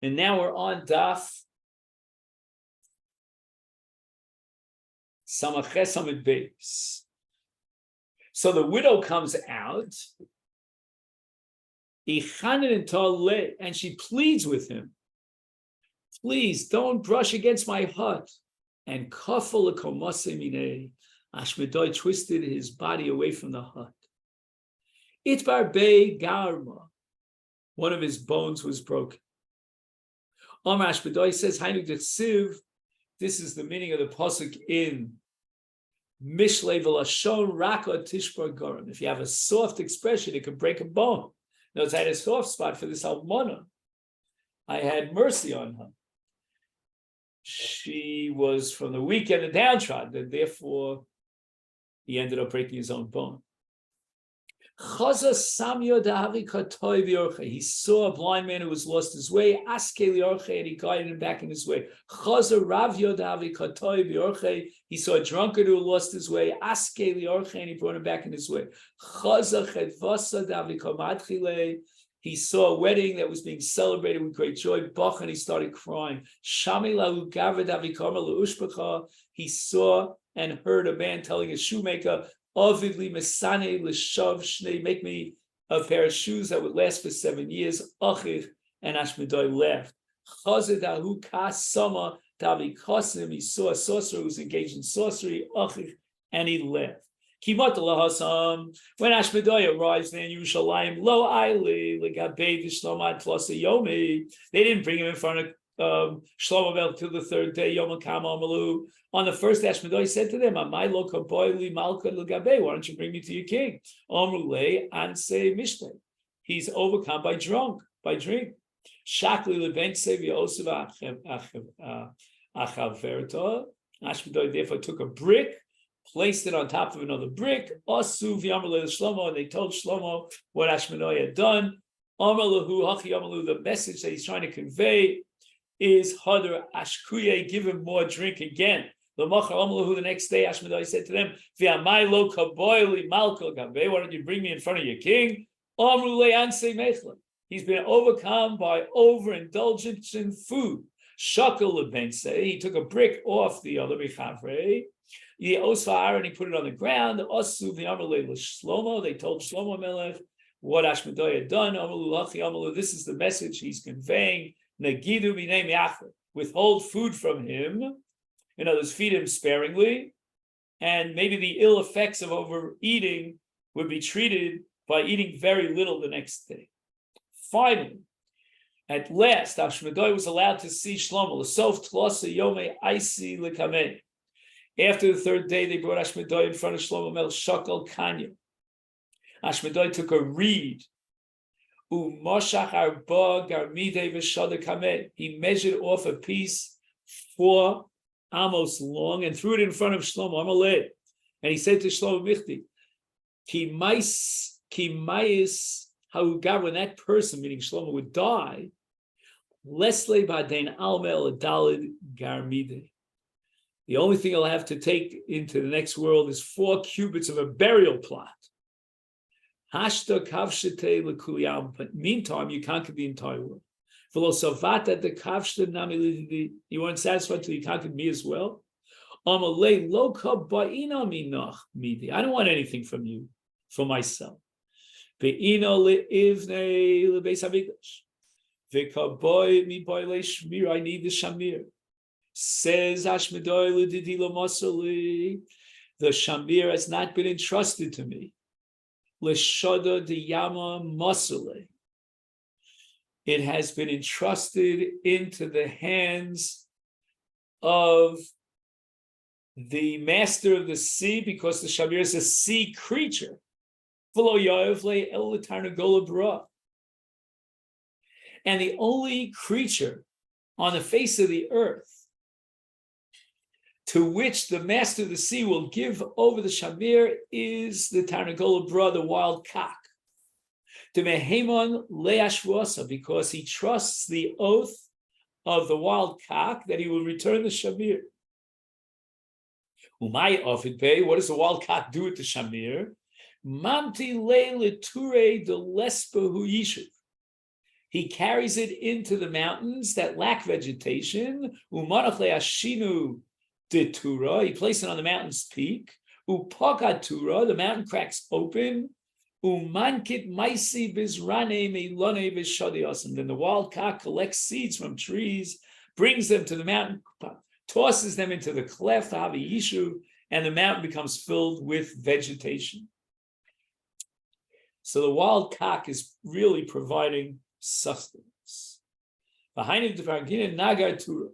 And now we're on Daf Samachet Samid Beis. So the widow comes out, and she pleads with him, please don't brush against my hut. And Ashmedai twisted his body away from the hut. Itbar Bey Garma, one of his bones was broken. Omar Ashmedai says, Hainu Dechsiv, this is the meaning of the pasuk in Mishle V'Lashon Raka Tishbar Gorim. If you have a soft expression, it can break a bone. Notice I had a soft spot for this almana. I had mercy on her. She was from the weak and the downtrodden, and therefore he ended up breaking his own bone. He saw a blind man who was lost his way, and he guided him back in his way. He saw a drunkard who lost his way, and he brought him back in his way. He saw a wedding that was being celebrated with great joy, and he started crying. He saw and heard a man telling his shoemaker, Ovidli Mesane Lishav Shnei, make me a pair of shoes that would last for 7 years. Achich, and Ashmedai left. Chazedahu Kasama Tavi Kosim, he saw a sorcerer who was engaged in sorcery, Achich, and he left. Kimat Lahasam, when Ashmedai arrives there in Yerushalayim, Lo Aili, Legabei Vishlomat plus a Yomi, they didn't bring him in front of Shlomo Melech till the third day, Yom Kama Amalu. On the first day, Ashmedai said to them, Amai lo kaboili malka l'gabei, why don't you bring me to your king? Amrulei anse mishle. He's overcome by drink. Shakli lebense v'yosav achaverta. Ashmedai therefore took a brick, placed it on top of another brick. Asu v'yamalei Shlomo, and they told Shlomo what Ashmedai had done. Amalahu hachi amalu, the message that he's trying to convey is Hadar Ashkuye, give him more drink again. The next day, Ashmedai said to them, why don't you bring me in front of your king? He's been overcome by overindulgence in food. He took a brick off the other Mechavre. He put it on the ground. They told Shlomo Melech what Ashmedai had done. This is the message he's conveying. Withhold food from him. In other words, feed him sparingly, and maybe the ill effects of overeating would be treated by eating very little the next day. Finally, at last, Ashmedai was allowed to see Shlomo. After the third day, they brought Ashmedai in front of Shlomo Melech Shakal Kanya. Ashmedai took a reed. He measured off a piece 4 amos long and threw it in front of Shlomo Amalei. And he said to Shlomo Michti, Ki mais haugav, when that person, meaning Shlomo, would die, lesle baden almel adalid garmide. The only thing he'll have to take into the next world is 4 cubits of a burial plot. Hashta kavshete lekuyam, but meantime, you conquered the entire world. You weren't satisfied till you conquered me as well. I don't want anything from you, for myself. I need the shamir. Says Ashmedai, the shamir has not been entrusted to me. It has been entrusted into the hands of the master of the sea, because the shamir is a sea creature. And the only creature on the face of the earth to which the master of the sea will give over the shamir is the Tarnagola Bra, the wild cock. Because he trusts the oath of the wild cock that he will return the shamir. What does the wild cock do with the shamir? He carries it into the mountains that lack vegetation. Umanach le'ashinu detura. He places it on the mountain's peak. Upakatura, the mountain cracks open. Umankit maisi bizrane meilone vishadiasim. Then the wild cock collects seeds from trees, brings them to the mountain, tosses them into the cleft, Yishu, and the mountain becomes filled with vegetation. So the wild cock is really providing sustenance. Behind the Nagar Tura.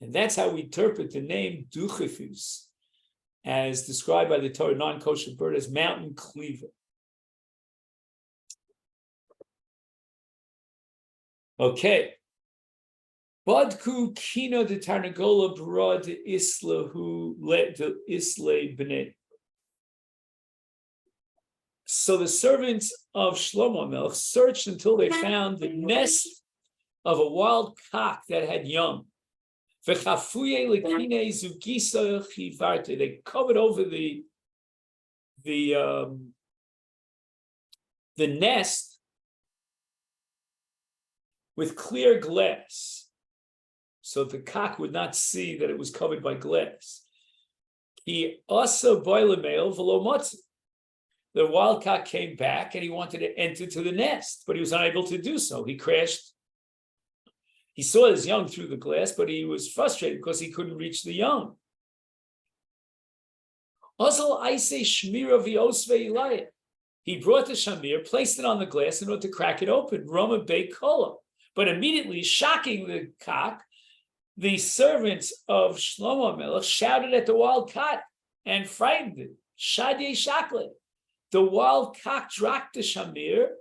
And that's how we interpret the name Duchifus, as described by the Torah, non-kosher bird, as mountain cleaver. Okay. Badku kino de Tarnagola brod islahu le de isle b'nei. So the servants of Shlomo Melech searched until they found the nest of a wild cock that had young. They covered over the nest with clear glass, so the cock would not see that it was covered by glass. He also boiled male v'lo motzi. The wild cock came back and he wanted to enter to the nest, but he was unable to do so. He crashed. He saw his young through the glass, but he was frustrated because he couldn't reach the young. Also, I say shmira v'osve ilayah. He brought the shamir, placed it on the glass in order to crack it open. Roma beit kola. But immediately, shocking the cock, the servants of Shlomo Melech shouted at the wild cock and frightened it. Shadye shakle. The wild cock dropped the shamir.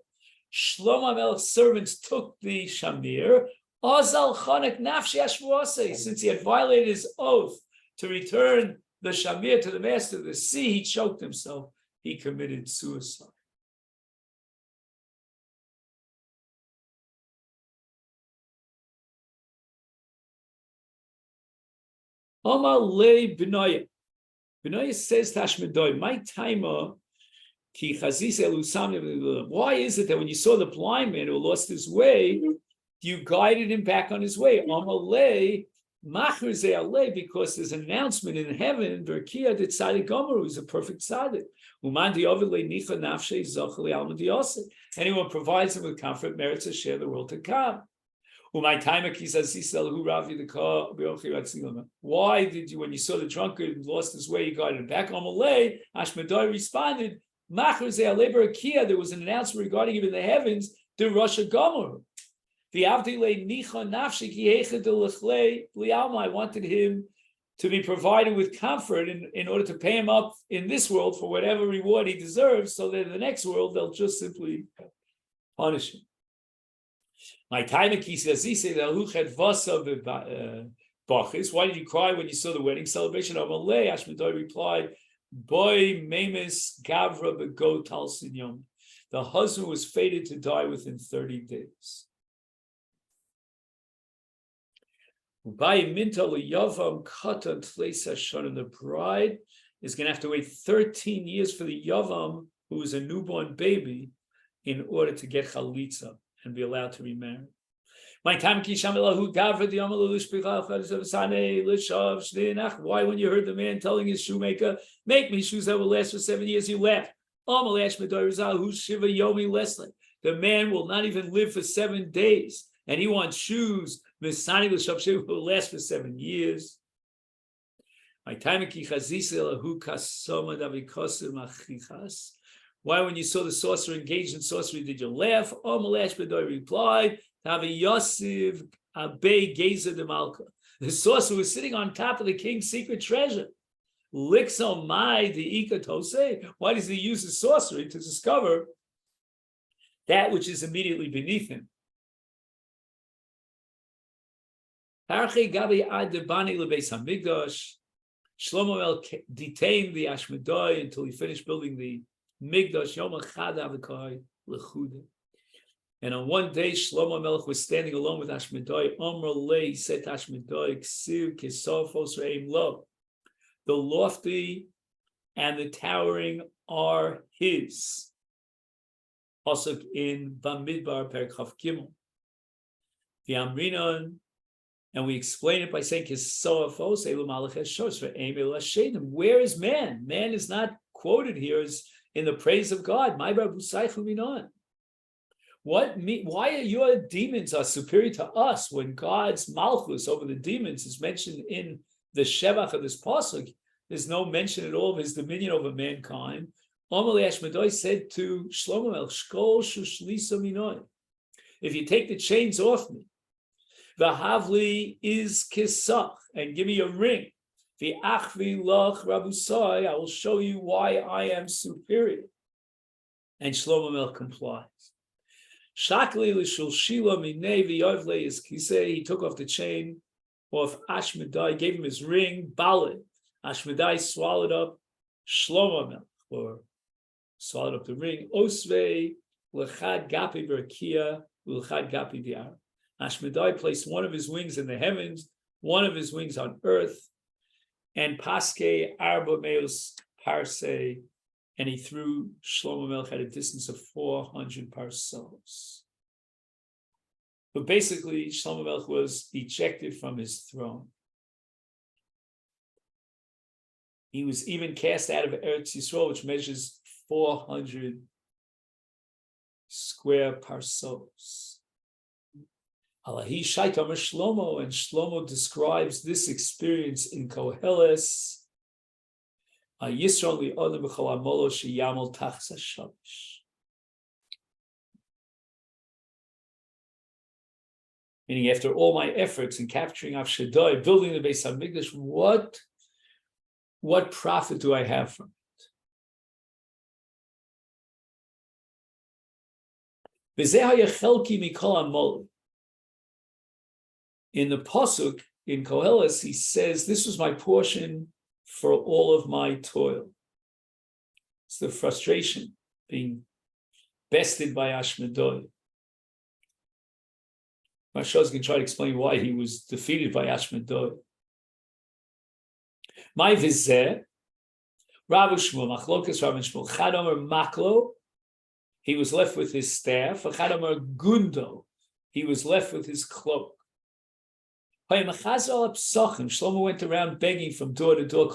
Shlomo Melech's servants took the shamir. Ozal chonek nafshi ashvuase. Since he had violated his oath to return the shamir to the master of the sea, he choked himself. He committed suicide. Omar le B'naya. B'naya says Tashmedoi, my timer. Why is it that when you saw the blind man who lost his way, you guided him back on his way? Because there's an announcement in heaven, who's a perfect tzaddik. Anyone provides him with comfort merits to share the world to come. Why did you, when you saw the drunkard and lost his way, you guided him back? Ashmedai responded, there was an announcement regarding him in the heavens, the Rosh Gomer. I wanted him to be provided with comfort in order to pay him up in this world for whatever reward he deserves, so that in the next world they'll just simply punish him. My time why did you cry when you saw the wedding celebration? Ashmedai replied, Boy Memes Gavra Bego Talsin Yom. The husband was fated to die within 30 days. The bride is going to have to wait 13 years for the Yavam, who is a newborn baby, in order to get chalitza and be allowed to remarry. Why, when you heard the man telling his shoemaker, make me shoes that will last for 7 years, you laughed? The man will not even live for 7 days, and he wants shoes that will last for 7 years. Why, when you saw the sorcerer engaged in sorcery, did you laugh? Replied, the sorcerer was sitting on top of the king's secret treasure. Why does he use his sorcery to discover that which is immediately beneath him? Shlomo Melech detained the Ashmedai until he finished building the Migdash. And on one day, Shlomo Melech was standing alone with Ashmedai. He said to Ashmedai, the lofty and the towering are his. Also in Bamidbar Perek Chaf Gimel. the Amrinon, and we explain it by saying, where is man? Man is not quoted here as in the praise of God. Why are your demons are superior to us when God's malchus over the demons is mentioned in the Shevach of this pasuk? There's no mention at all of his dominion over mankind. Amalei Ashmedai said to Shlomo Melech, Shkol Shushlisa Minoi, if you take the chains off me, the Havli is kisach, and give me a ring. The Achvi Lach Rabusai, I will show you why I am superior. And Shlomo Melech complies. Shakli l'shulshila minei v'yovle is kisei. He took off the chain off Ashmedai, gave him his ring. Balid. Ashmedai swallowed up Shlomo Melech, or swallowed up the ring. Osvei l'chad gapi b'rakia l'chad gapi v'yar. Ashmedai placed one of his wings in the heavens, one of his wings on earth, and paske arba meos parsei, and he threw Shlomo Melech at a distance of 400 parseos. But basically, Shlomo Melech was ejected from his throne. He was even cast out of Eretz Yisrael, which measures 400 square parseos. Alahi Shaitam Shlomo, and Shlomo describes this experience in Koheles. Meaning, after all my efforts in capturing Avshadai, building the Beis Hamikdash, what profit do I have from it? In the pasuk in Koheles, he says, "This was my portion for all of my toil." It's the frustration being bested by Ashmedai. Mashaz can try to explain why he was defeated by Ashmedai. My vizeh, Rav Shmuel, Machlokas Rav Shmuel, Chadomer Maklo, he was left with his staff. Chadomer Gundo, he was left with his cloak. Shlomo went around begging from door to door.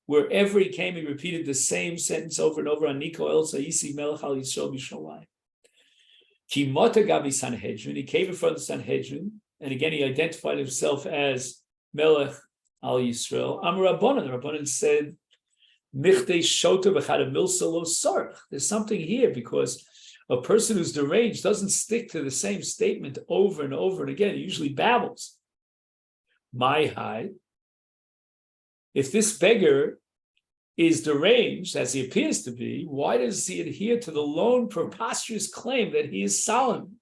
Wherever he came, he repeated the same sentence over and over. Aniko El Saisi Melech Al Yisrael B'Shalayim. Ki mota gabi Sanhedrin. He came in front of the Sanhedrin, and again he identified himself as Melech Al Yisrael. Amar Rabbanan. The Rabbanan said, "Michtei shota b'chad milsa lo sarach." There's something here because a person who's deranged doesn't stick to the same statement over and over and again. He usually babbles. My high. If this beggar is deranged, as he appears to be, why does he adhere to the lone preposterous claim that he is Solomon?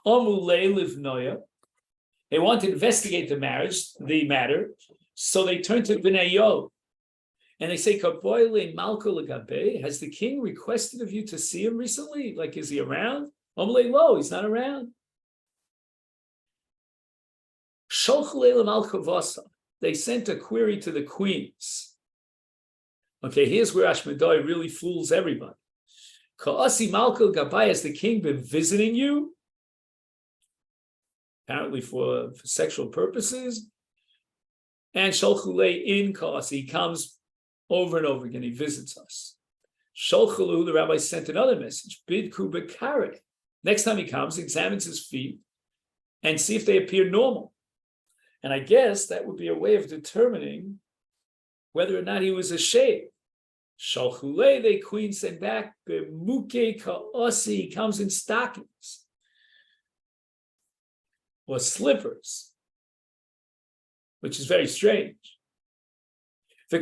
Amulei livnoya. They want to investigate the matter, so they turn to Bnei Yod. And they say, has the king requested of you to see him recently? Like, is he around? Lo, he's not around. They sent a query to the queens. Okay, here's where Ashmedai really fools everybody. Has the king been visiting you? Apparently for sexual purposes. And Sholchule in Ka'as, he comes over and over again, he visits us. Sholchalu, the rabbi sent another message. Bidku bekare. Next time he comes, he examines his feet and see if they appear normal. And I guess that would be a way of determining whether or not he was ashamed. Sholchule, the queen sent back, Bemuke ka'asi, he comes in stockings or slippers, which is very strange. And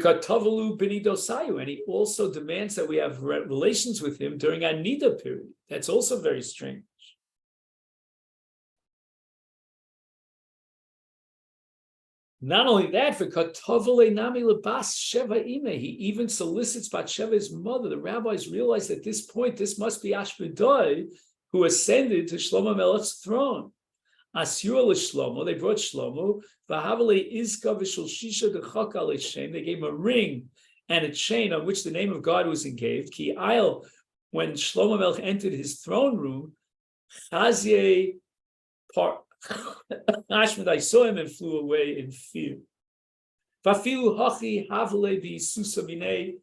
he also demands that we have relations with him during our Nida period. That's also very strange. Not only that, he even solicits Batsheva's mother. The rabbis realize at this point this must be Ashmedai who ascended to Shlomo Melech's throne. Asur l'Shlomo, they brought Shlomo. They gave him a ring and a chain on which the name of God was engraved. Ki ayel, when Shlomo Melech entered his throne room, Chazye Ashmed, I saw him and flew away in fear. Vafilu hachi havle bi susamine.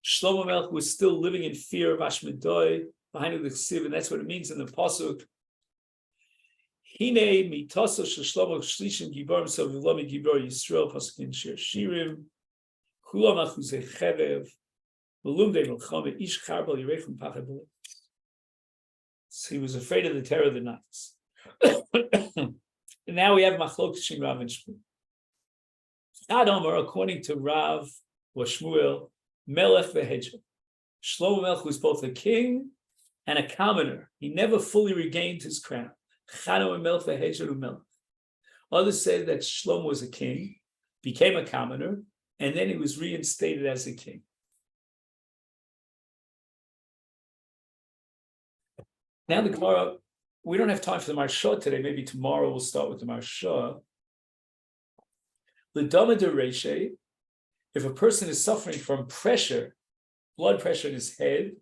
Shlomo Melech was still living in fear of Ashmedai behind the Ksiv, and that's what it means in the pasuk. Hine mitaso shlomo shlishim gibarim savilami gibar Yisrael pasuk Shir Shirim. Kulam achuzei chevev. Belumdei melchame ish charbal yirechum pachad. So he was afraid of the terror of the nights. And now we have Machlokes Rav and Shmuel. Adamar, according to Rav or Shmuel, Melech v'Hedja. Shlomo Melech was both a king and a commoner. He never fully regained his crown. Chano and Melech v'Hedja u'Melech. Others say that Shlomo was a king, became a commoner, and then he was reinstated as a king. Now the Gemara, we don't have time for the Marsha today. Maybe tomorrow we'll start with the Marsha. The Dama de Reshe, if a person is suffering from pressure, blood pressure in his head,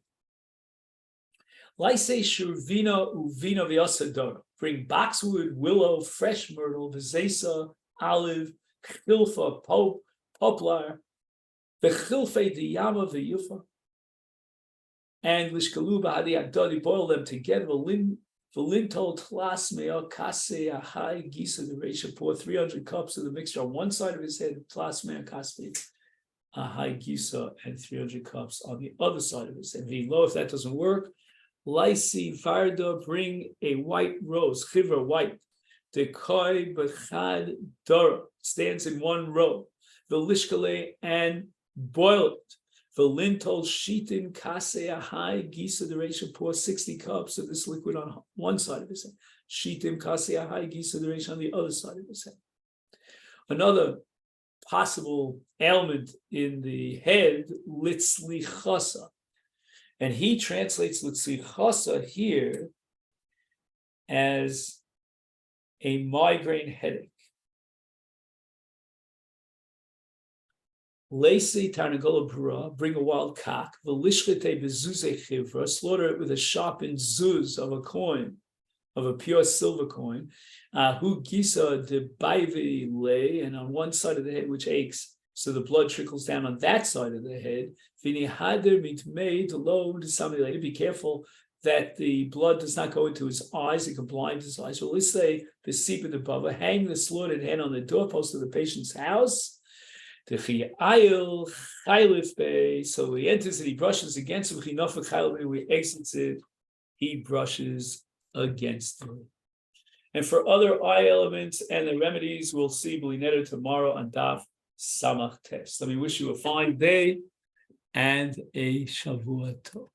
Laise Shurvina Uvina Vyasadara, bring boxwood, willow, fresh myrtle, Vizesa, olive, chilfa, poplar, Vechilfe de Yama Vyufa, and Lishkalu Bahadi Agdadi, boil them together, Valintol Tlasmea Kase Ahai Gisa the Resha, pour 300 cups of the mixture on one side of his head, Tlasmea Kase Ahai Gisa, and 300 cups on the other side of his head. If that doesn't work, Laisi Varda, bring a white rose, Chivra white, Dekoi Bechad Dara, stands in one row, Velishkale, and boil it. Velintol Shitin Kase Ahai Gisa the Resha, pour 60 cups of this liquid on one side of his head. Shitim Kase Ahai Gisa the Resha on the other side of his head. Another possible ailment in the head, Litzlichasa. And he translates Litzlichasa here as a migraine headache. Lacey Tarnagola Pura, bring a wild cock, Velishkete Bezuze Chivra, slaughter it with a sharpened zuz of a coin, of a pure silver coin, Hu Gisa de Baivi lay, and on one side of the head which aches, so the blood trickles down on that side of the head. Vini Hader Mitmei Delo Samile, be careful that the blood does not go into his eyes, it can blind his eyes. Well, let's say the seep of the baba, hang the slaughtered head on the doorpost of the patient's house. So he enters and he brushes against it. When he exits it, he brushes against it. And for other eye elements and the remedies, we'll see Blinetta tomorrow on Daf Samach Tes. Let me wish you a fine day and a Shavua Tov.